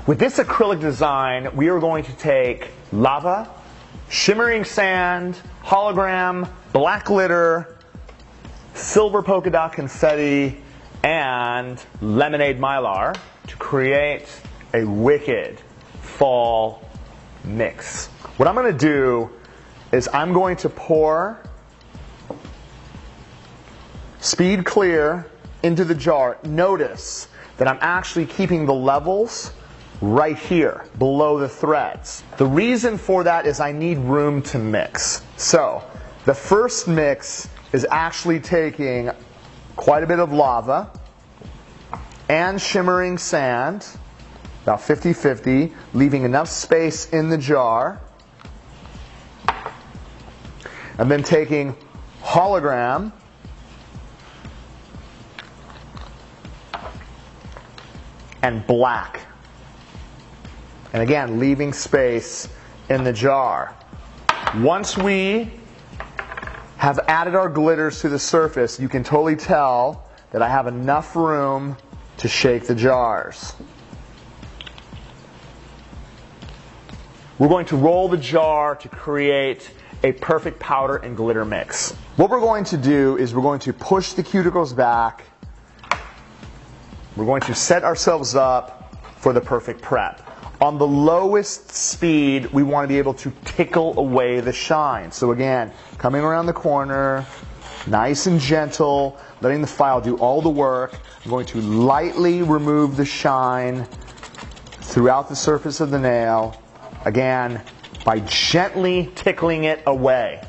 With this acrylic design, we are going to take lava, shimmering sand, hologram, black glitter, silver polka dot confetti, and lemonade mylar to create a wicked fall mix. What I'm going to do is I'm going to pour Speed Clear into the jar. Notice that I'm actually keeping the levels right here below the threads. The reason for that is I need room to mix. So the first mix is actually taking quite a bit of lava and shimmering sand, about 50-50, leaving enough space in the jar, and then taking hologram and black, and again leaving space in the jar. Once we have added our glitters to the surface, you can totally tell that I have enough room to shake the jars. We're going to roll the jar to create a perfect powder and glitter mix. What we're going to do is we're going to push the cuticles back. We're going to set ourselves up for the perfect prep. On the lowest speed, we want to be able to tickle away the shine. So again, coming around the corner, nice and gentle, letting the file do all the work. I'm going to lightly remove the shine throughout the surface of the nail, again, by gently tickling it away.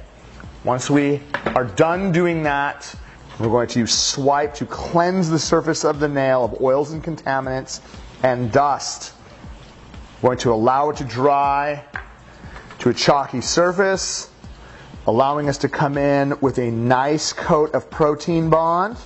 Once we are done doing that, we're going to swipe to cleanse the surface of the nail of oils and contaminants and dust. We're going to allow it to dry to a chalky surface, allowing us to come in with a nice coat of protein bond.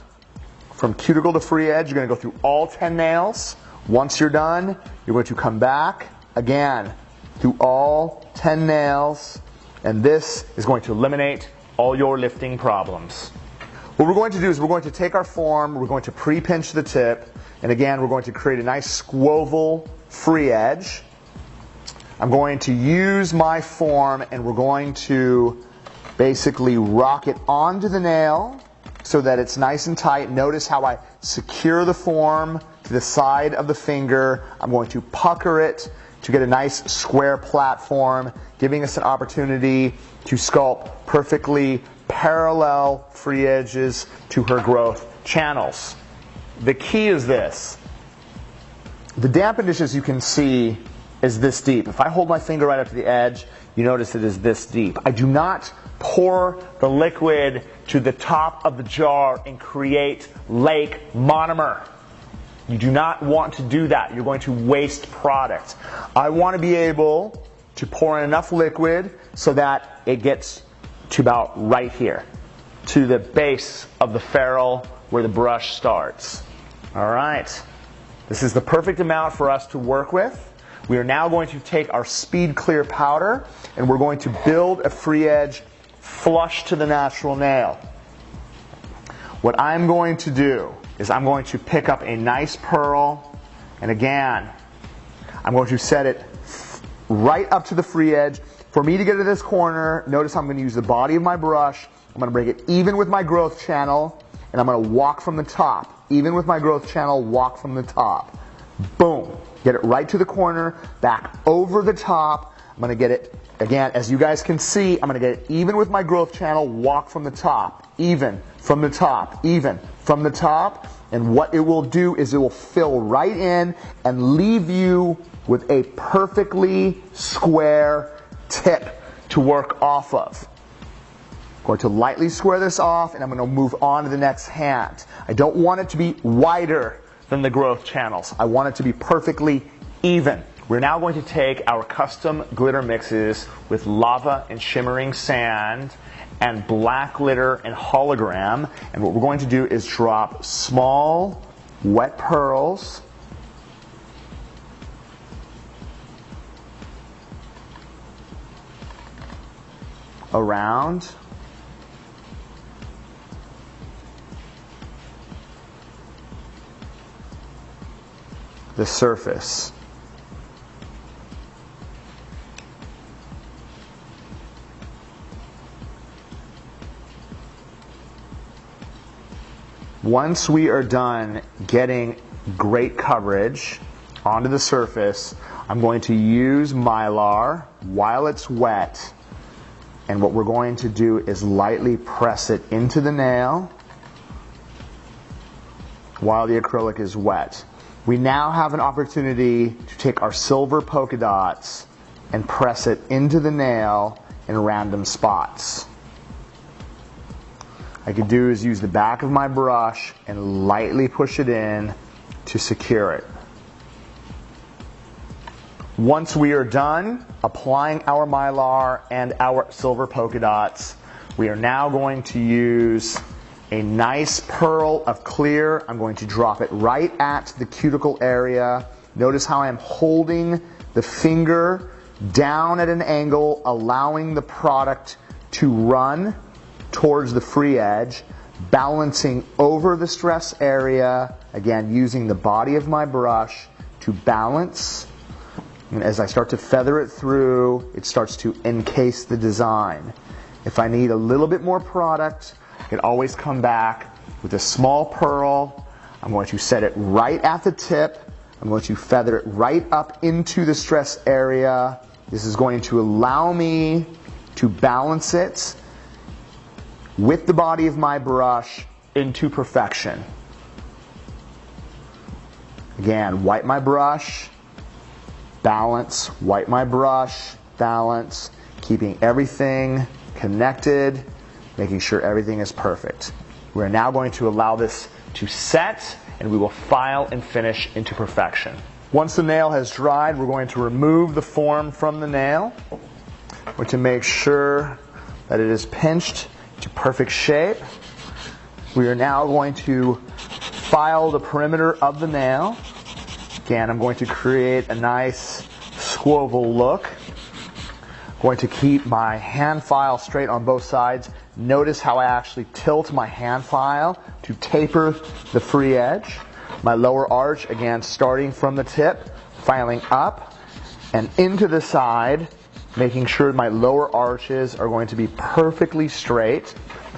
From cuticle to free edge, you're going to go through all 10 nails. Once you're done, you're going to come back again through all 10 nails, and this is going to eliminate all your lifting problems. What we're going to do is we're going to take our form, we're going to pre-pinch the tip, and again we're going to create a nice squoval free edge. I'm going to use my form and we're going to basically rock it onto the nail so that it's nice and tight. Notice how I secure the form to the side of the finger. I'm going to pucker it to get a nice square platform, giving us an opportunity to sculpt perfectly parallel free edges to her growth channels. The key is this. The dampened dish, as you can see, is this deep. If I hold my finger right up to the edge, you notice it is this deep. I do not pour the liquid to the top of the jar and create lake monomer. You do not want to do that. You're going to waste product. I want to be able to pour in enough liquid so that it gets to about right here, to the base of the ferrule where the brush starts. All right. This is the perfect amount for us to work with. We are now going to take our Speed Clear powder and we're going to build a free edge flush to the natural nail. What I'm going to do is I'm going to pick up a nice pearl, and again, I'm going to set it right up to the free edge. For me to get to this corner, notice I'm going to use the body of my brush. I'm going to bring it even with my growth channel, and I'm going to walk from the top. Even with my growth channel, walk from the top. Boom. Get it right to the corner, back over the top. I'm going to get it, again, as you guys can see, I'm going to get it even with my growth channel, walk from the top, even from the top, even from the top. And what it will do is it will fill right in and leave you with a perfectly square tip to work off of. I'm going to lightly square this off and I'm going to move on to the next hand. I don't want it to be wider than the growth channels. I want it to be perfectly even. We're now going to take our custom glitter mixes with lava and shimmering sand and black glitter and hologram, and what we're going to do is drop small wet pearls around the surface. Once we are done getting great coverage onto the surface, I'm going to use Mylar while it's wet, and what we're going to do is lightly press it into the nail while the acrylic is wet. We now have an opportunity to take our silver polka dots and press it into the nail in random spots. I could do is use the back of my brush and lightly push it in to secure it. Once we are done applying our Mylar and our silver polka dots, we are now going to use a nice pearl of clear. I'm going to drop it right at the cuticle area. Notice how I'm holding the finger down at an angle, allowing the product to run towards the free edge, balancing over the stress area, again using the body of my brush to balance. And as I start to feather it through, it starts to encase the design. If I need a little bit more product, I can always come back with a small pearl. I'm going to set it right at the tip. I'm going to feather it right up into the stress area. This is going to allow me to balance it with the body of my brush into perfection. Again, wipe my brush, balance, wipe my brush, balance, keeping everything connected, making sure everything is perfect. We're now going to allow this to set, and we will file and finish into perfection. Once the nail has dried, we're going to remove the form from the nail. We're going to make sure that it is pinched to perfect shape. We are now going to file the perimeter of the nail. Again, I'm going to create a nice swivel look. I'm going to keep my hand file straight on both sides. Notice how I actually tilt my hand file to taper the free edge. My lower arch, again, starting from the tip, filing up and into the side, making sure my lower arches are going to be perfectly straight.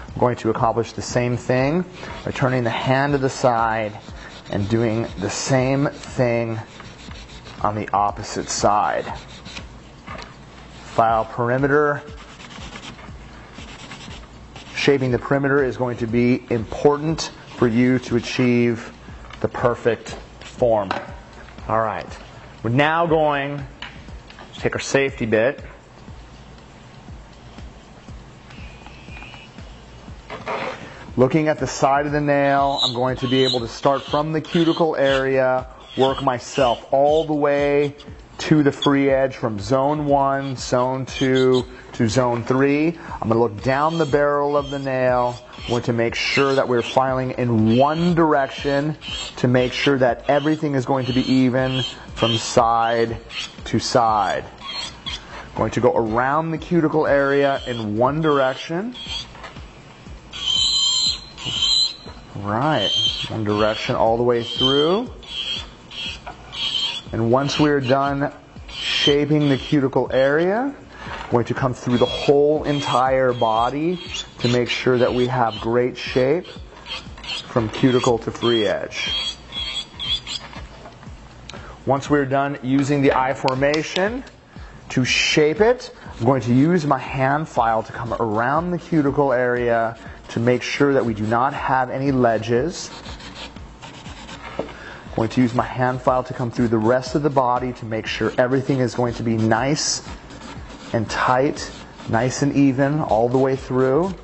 I'm going to accomplish the same thing by turning the hand to the side and doing the same thing on the opposite side. File perimeter. Shaping the perimeter is going to be important for you to achieve the perfect form. All right, we're now going to take our safety bit. Looking at the side of the nail, I'm going to be able to start from the cuticle area, work myself all the way to the free edge from zone 1, zone 2, to zone 3. I'm going to look down the barrel of the nail. I'm going to make sure that we're filing in one direction to make sure that everything is going to be even from side to side. I'm going to go around the cuticle area in one direction. Right, one direction all the way through. And once we're done shaping the cuticle area, I'm going to come through the whole entire body to make sure that we have great shape from cuticle to free edge. Once we're done using the I formation to shape it, I'm going to use my hand file to come around the cuticle area to make sure that we do not have any ledges. I'm going to use my hand file to come through the rest of the body to make sure everything is going to be nice and tight, nice and even all the way through.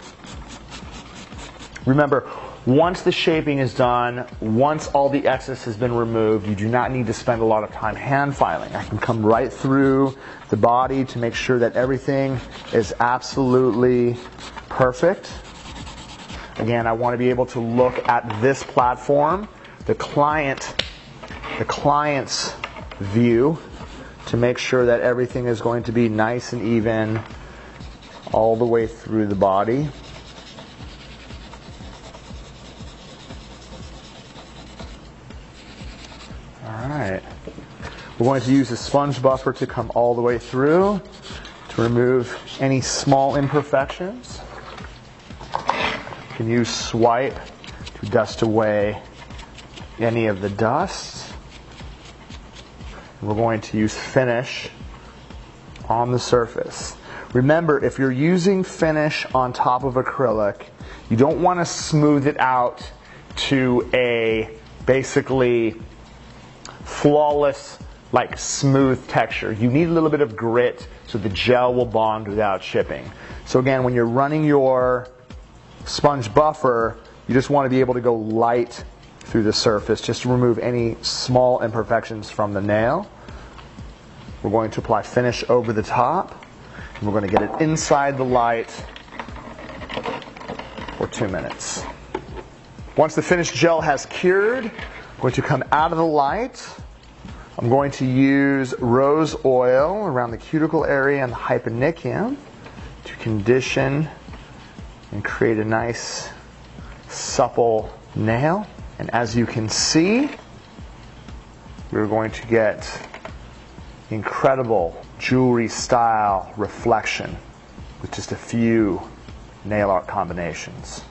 Remember, once the shaping is done, once all the excess has been removed, you do not need to spend a lot of time hand filing. I can come right through the body to make sure that everything is absolutely perfect. Again, I want to be able to look at this platform, the client's view, to make sure that everything is going to be nice and even all the way through the body. Alright. We're going to use a sponge buffer to come all the way through to remove any small imperfections. You can use swipe to to dust away any of the dust. We're going to use finish on the surface. Remember, if you're using finish on top of acrylic, you don't want to smooth it out to a basically flawless, like smooth texture. You need a little bit of grit so the gel will bond without chipping. So again, when you're running your sponge buffer, you just want to be able to go light through the surface just to remove any small imperfections from the nail. We're going to apply finish over the top. And we're going to get it inside the light for 2 minutes. Once the finished gel has cured, I'm going to come out of the light. I'm going to use rose oil around the cuticle area and the hyponychium to condition and create a nice supple nail. And as you can see, we're going to get incredible jewelry style reflection with just a few nail art combinations.